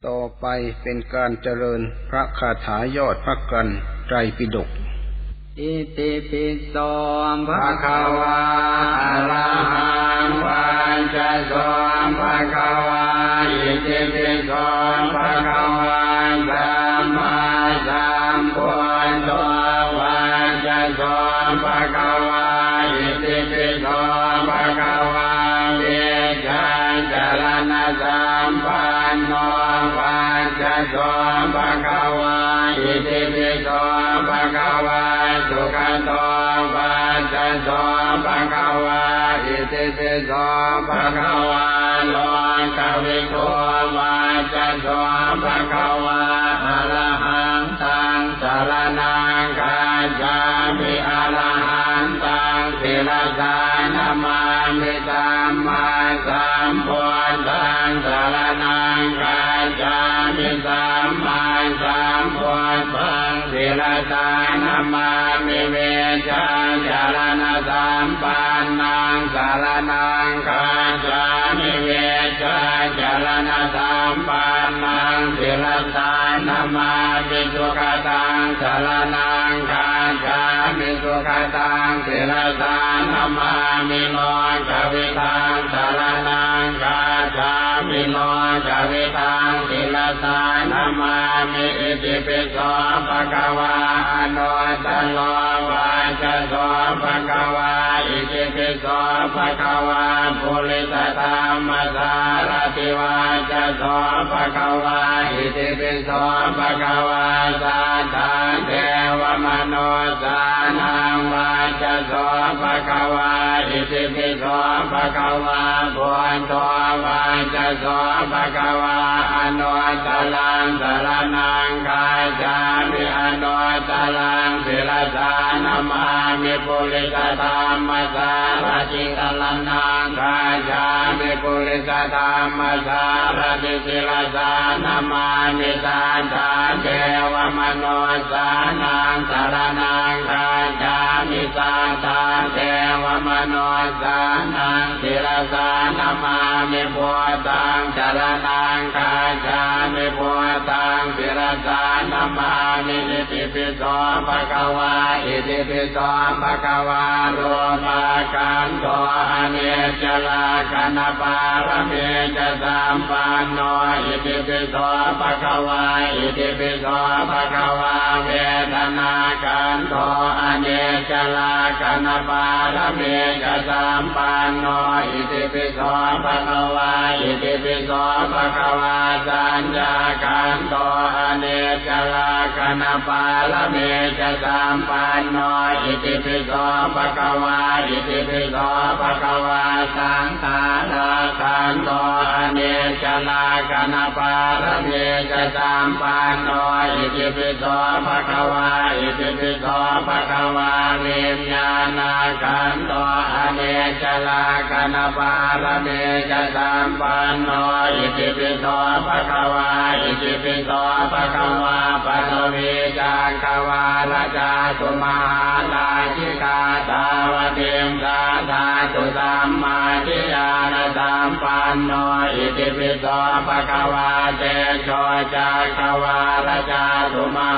ต่อไปเป็นการเจริญพระคาถายอดพระกันไตรปิฎกอิติปิโสภะคะวะอะระหังปัญจโสภะคะวะอิติปิโสภะคะวะสัมมาสัมพุทโธปัญจโสภะคะวะอิติปิโสภะคะวะเวชัญจรณะสัมปันโนปัญจโสภะคะวะอิติปิโสภะคะวะสุขโตปัญจโสภะคะวะอิติปิโสภะคะวะโลกวิทูปัญจโสภะคะวะอะระหังตังสรณังคัจฉามิอะระหังตังศิรสานะมามิสัมมาสัมพุทธังสรณังคัจฉามิสัมมาสัมพุทธังศิรสานะมามิเวชัญจรณะสัมปันนังสรณังคัจฉามิเวชัญจรณะสัมปันนังศิรสานะมามิสุขตังสรณังคัจฉามิสุขตังศิรสานะมามิโลกวิทังสรณังคัจฉามิโลกวิทังศิรสานะมามิอิติปิโสภะคะวะอนุตตโรปัญจโสภะคะวะอิติปิโสภะคะวะปุริสธัมมัสสารติวาจโสภะคะวะอิติปิโสภะคะวะสัทธาเทวมนุสสานังวาจโสภะคะวะอิติปิโสภะคะวะพุทโธวาจโสภะคะวะอนุตตรังสรณังคัจฉามิอนุตตรังศิรสานะมามิปุริสธัมมัสสารติสรณังคัจฉามิปุริสธัมมัสสารติศิรสานะมามิสัทธาเทวมนุสสานังสรณังคัจฉามิสัทธาเทวมนุสสานังศิรสานะมามิพุทธังสรณังคัจฉามิพุทธังศิรสานะมามิอิติปิโสภะคะวะอิติปิโสภะคะวะโลมาคันโตอเนจจลาคันปารเมจสัมปันโนอิติปิโสภะคะวะอิติปิโสภะคะวะเวทนาคันโตอเนจจลาคันปารเมจสัมปันโนอิติปิโสภะคะวะอิติปิโสภะคะวะสัญญาคันโตอเนจจลาคันปารเมจสัมปันโนอิติปิโสภะคะวะอิติปิโสภะคะวะสังขาราคันโตอเนจจลาคันปารเมจสัมปันโนอิติปิโสภะคะวะอิติปิโสภะคะวะวิญญาณคันโตอเนจจลาคันปารเมจสัมปันโนอิติปิโสภะคะวะอิติปิโสภะคะวะปัทวีจักขวาราชาสุมาลาชิกาตาวติมสาธาตุสัมมาทิฏฐานะสัมปันโนอิติปิโสภะคะวะเตโชจักขวาราชาสุมา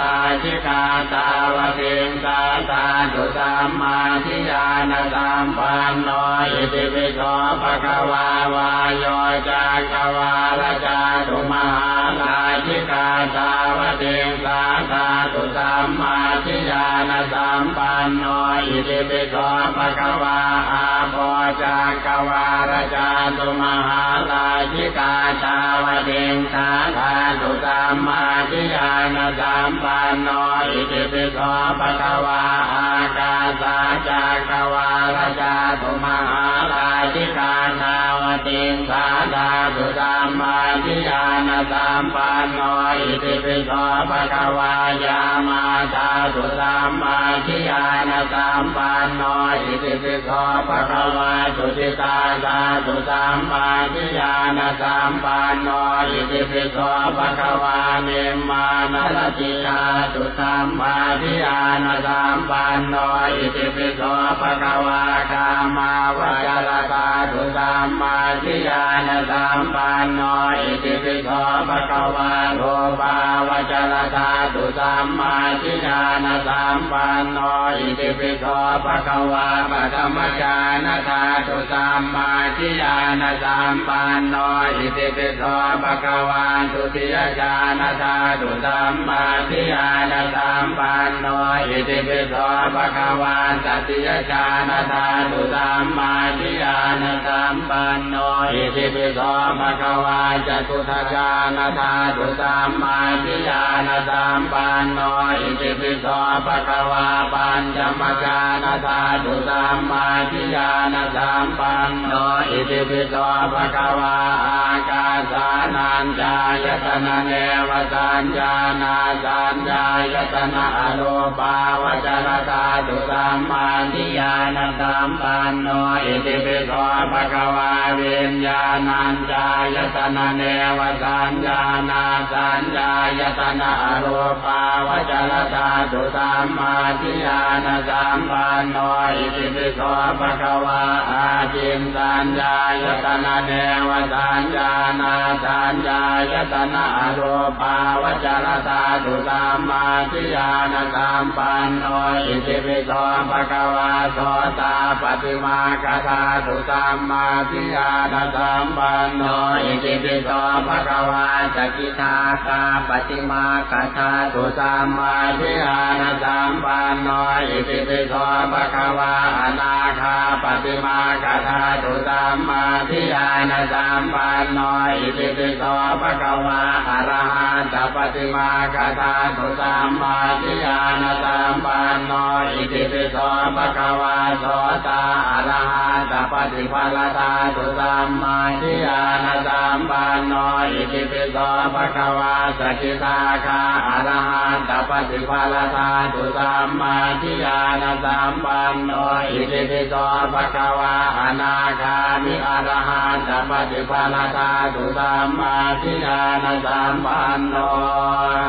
ลาชิกาตาวติมสาธาตุสัมมาทิฏฐานะสัมปันโนอิติปิโสภะคะวะวายโยจักขวาราชาสุมาลาชิกาตาวติมสาธาตุสัมมาทิฏฐานะสัมปันโนอิติปิโสภะคะวะอาโปจักขวาราชาตุมหาลาชิกาตาวติมสาธาตุสัมมาทิฏฐานะสัมปันโนอิติปิโสภะคะวะอากาสาจักขวาราชาตุมหาลาชิกาตาวติมสาธาตุสัมมาทิฏฐานะสัมปันโนอิติปิโสภะคะวะยามาธาตุสัมมาทิฏฐานะสัมปันโนอิติปิโสภะคะวะสุจิตาธาตุสัมมาทิฏฐานะสัมปันโนอิติปิโสภะคะวะเมมมานรติธาตุสัมมาทิฏฐานะสัมปันโนอิติปิโสภะคะวะกามาวจรธาตุสัมมา ธิญาณสัมปันโนอิติปิโสภะคะวะโตภาวจรธาตุสัมมาธิญาณสัมปันโนอิติปิโสภะคะวะปฐมญาณธาตุสัมมาธิญาณสัมปันโนอิติปิโสภะคะวะทุติยญาณธาตุสัมมาธิญาณสัมปันโนอิติปิโสภะคะวะตติยญาณธาตุสัมมาธิญาณสัมปันโนอิติปิโสภะคะวะจตุตถญาณธาตุสัมมาธิญาณสัมปันโนอิติปิโสภะคะวะปัญจมญาณธาตุสัมมาธิญาณสัมปันโนอิติปิโสภะคะวะอากาสานัญจายตนะเนวสัญญานาสัญญายตนะอรูปาวจรธาตุสัมมาธิญาณสัมปันโนอิติปิโสภะคะวะวิญญาณัญจายตนะเนวสัญญานาสัญญายตนะอรูปาวจรธาตุสัมมาธิญาณสัมปันโนอิติปิโสภะคะวะอาจินสัญญายตนะเนวสัญญานาสัญญายตนะอรูปาวจรธาตุสัมมาธิญาณสัมปันโนอิติปิโสภะคะวะโสตปฏิมาคธาตุสัมมาธิญาณสัมปันโนอิติปิโสภะคะวะจักขิทาคาปฏิมาคธาตุสัมมาธิญาณสัมปันโนอิติปิโสภะคะวะอนาคาปฏิมาคธาตุสัมมาธิญาณสัมปันโนอิติปิโสภะคะวะอรหันตปฏิมาคธาตุสัมมาธิญาณสัมปันโนอิติปิโสภะคะวะโสตอรหันตปฏิภาลธาตุสัมมาธิญาณสัมปันโนอิติปิโสภะคะวะสกิทาคาอรหันตปฏิภาลธาตุสัมมาธิญาณสัมปันโนอิติปิโสภะคะวะอนาคามิอรหันตปฏิภาลธาตุสัมมาธิญาณสัมปันโน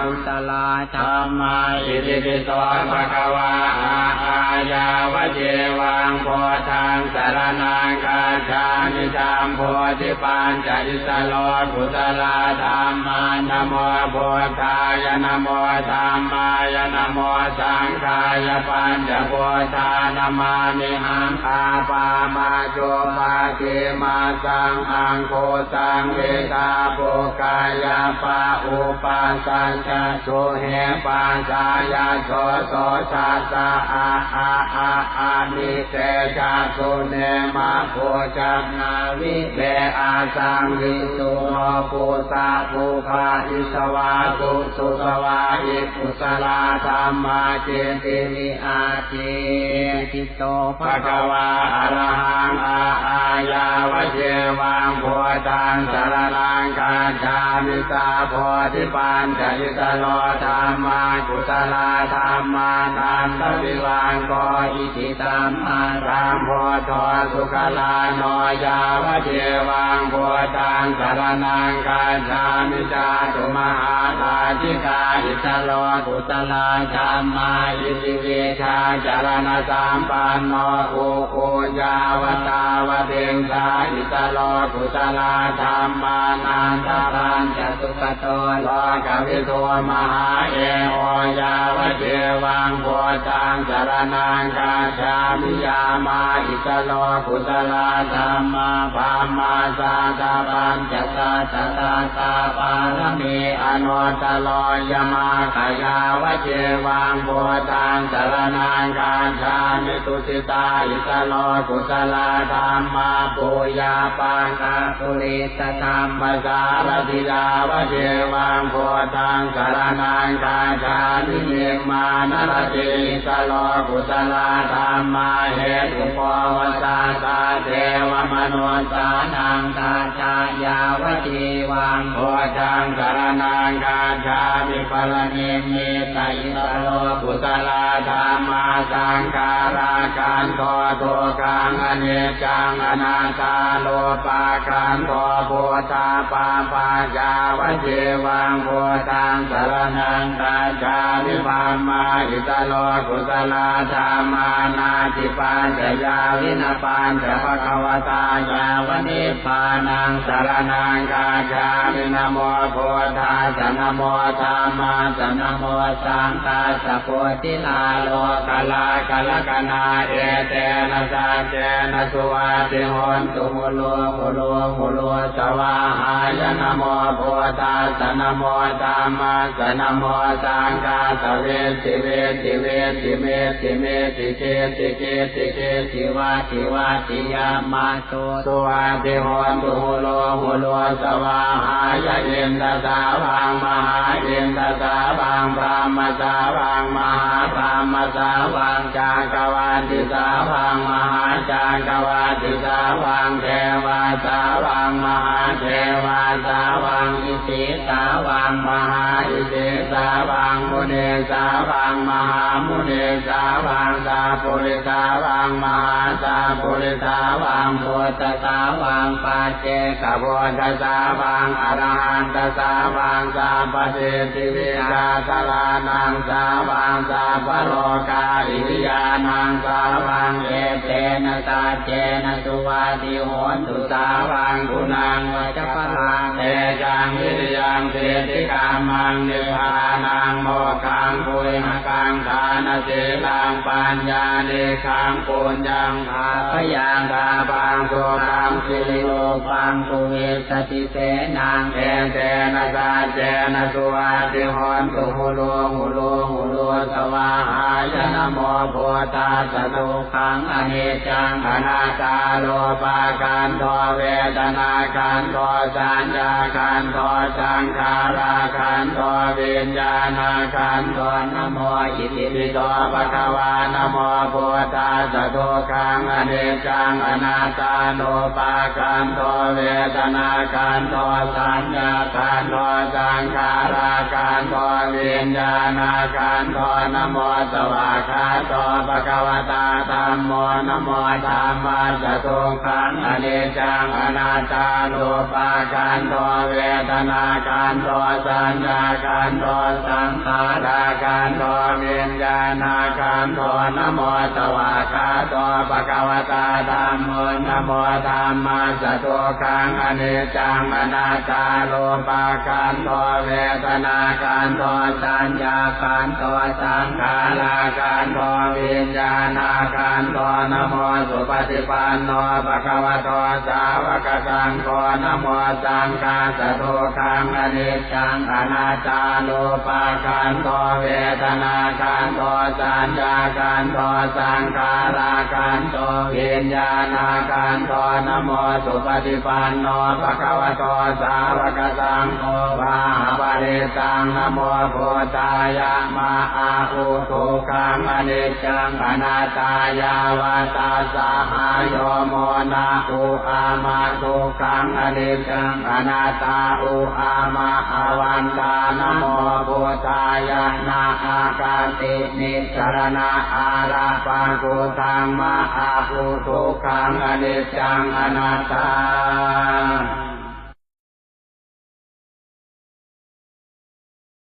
อุตลาธัมมาอิติปิโสภะคะวะอายาวะเจวังโพธังสรณังคัจฉามิธัมโพธิปัญจอิสโลกุตลาธัมมานะโมพุทธายะนะโมธัมมายะนะโมสังฆายะปัญจโพธานะมามิหังอาปามาโจปาติมาสังอังโคสังเวทาโภกายาปะอุปัสสัจจสุเหปัสสายาโสโสสัสสะอานิเตจักสุเนมาโพจักนาวิเบอาสังวิสุโนปุสะปุภาอิสวาสุสุสวาอิปุสลาธัมมาเจติวิอาทิติโตภะคะวะอะระหังอายาวะเจวังโพธังสรณังคัจฉามิตาโพธิปัญจอิสโลธัมมากุตลาธัมมานันตวิวังโกอิทิตัมมารัมโพโธสุขลาโนยาวะเจวังโพธังสรณังคัจฉามิจาตุมหาราชิกาอิสโลกุตลาธัมมาอิติวิชาจารณะสัมปันโนโอยาวตาวะเดงสาอิสโลกุตลาธัมมานันตปัญจสุขโตโลกวิโทมหาเอโอยาวะเจวังโพธังสรณังคัจฉามิยามาอิสโลกุตลาธัมมาภามาสาตาปัญจตาตาปารมีอนุตตโลยมาขยาวะเจวังโพธังสรณังคัจฉามิตุสิตาอิสโลกุตลาธัมมาปุญญาปังกาปุริตธรรมสารติยาวะเจวังโพธังสรณังคัจฉามิเมมานรติอิสโลกุตลาธัมมาเหตุปวสาตาเทวมนุสานังคัจฉายาวะเจวังโพธังสรณังคัจฉามิปรณิมิตอิสโลกุตลาธัมมาสังขารากันโทโทกังอเนจังอนัตตาโลปากันโทโพธาปาปายาวะเจวังโพธังสรณังคัจฉามิภามาอิสโลกุตลาธัมมานาติปัญจยาวินาปัญจภควตายาวะนิพพ านังสรณังคาฉามินะโมพุทธัสสะนะโมธัมมัสสะนะโมสังฆัสสะโพธิลาโลกาลากาลกนาเอเตนะสัจเจนะสุวัติโหนตุมุโลมุโลมุโลสวาหายนะโมพุทธัสสะนะโมธัมมัสสะนะโมสังฆัสสะเวทิเวทิเวทิเมทิเมทิเกติเกติเกติวาติวาติยามาโตสุวัติโหนตุมุโลมุโลสวาหายะเย็นตสาวังมหาเย็นตสาวังพรหมสาวังมหาพรหมสาวังจากวาติสาวังมหาจากวาติสาวังเทวาสาวังมหาเทวาสาวังอิสิสาวังมหาอิสิสาวังมุนีสาวังมหามุนีสาวังสาปุริสาวังมหาสาปุริสาวังพุทธสาวังปัจเจกพุทธสาวังอรหันตสาวังสัพพเทติวิชาสลานังสาวังสัพพโลกาอิริยานังสาวังเอเตนะสัจเจนะสุวัติโหนตุสาวังกุณังวัจพลังเตจังวิริยังเทติกามังนิพพานังโมขังปุยหกังทานสีลังปัญญาเนขังปุญญังภาพยังกาปังโสตังสิริโลปังสุเวสติเสนังเอเตนะสัจเจนะสุวัติโหนตุมุโลมุโลมุโลสวาหายนะโมพุทธัสสะทุกขังอนิจจังอนัตตาโลภะขันธเวทนาขันธสัญญาขันธสังขาราขันธวิญญาณขันธนะโมอิติปิโสภะคะวะนะโมพุทธัสสะทุกขังอนิจจังอนัตตาโลภะขันธเวทนาขันธสัญญาขันธสังขาราขันธวิญญาณขันธนะโมสวากขาโตภะคะวะตาธัมโมนะโมธัมมัสสะทุกขังอนิจจังอนัตตาโลภะขันธเวทนาขันธสัญญาขันธสังขาราขันธวิญญาณขันธนะโมสวากขาโตภะคะวะตาธัมโมนะโมธัมมัสสะทุกขังอนิจจังอนัตตาโลภะขันธเวทนาขันธสัญญาขันธสังขาราขันธวิญญาณขันธนะโมสุปฏิปันโนภะคะวะโตสาวกสังโฆนะโมสังฆัสสะทุกขังอนิจจังอนัตตาโลภะขันธเวทนาขันธสัญญาขันธสังขาราขันธวิญญาณขันธนะโมสุปฏิปันโนภะคะวะโตสาวกสังโฆวาปะริตังนะโมพุทธายะมาอาหุทุกขังอนิจจังอนัตตายาวาตาสหายโยโมนะอุอามาทุกขังอนิจจังอนัตตาอุอามาอวันตานะโมพุทธายะนาอากาตินิสรณะอาราปังกุตังมาอาหุทุกขังอนิจจังอนัตตา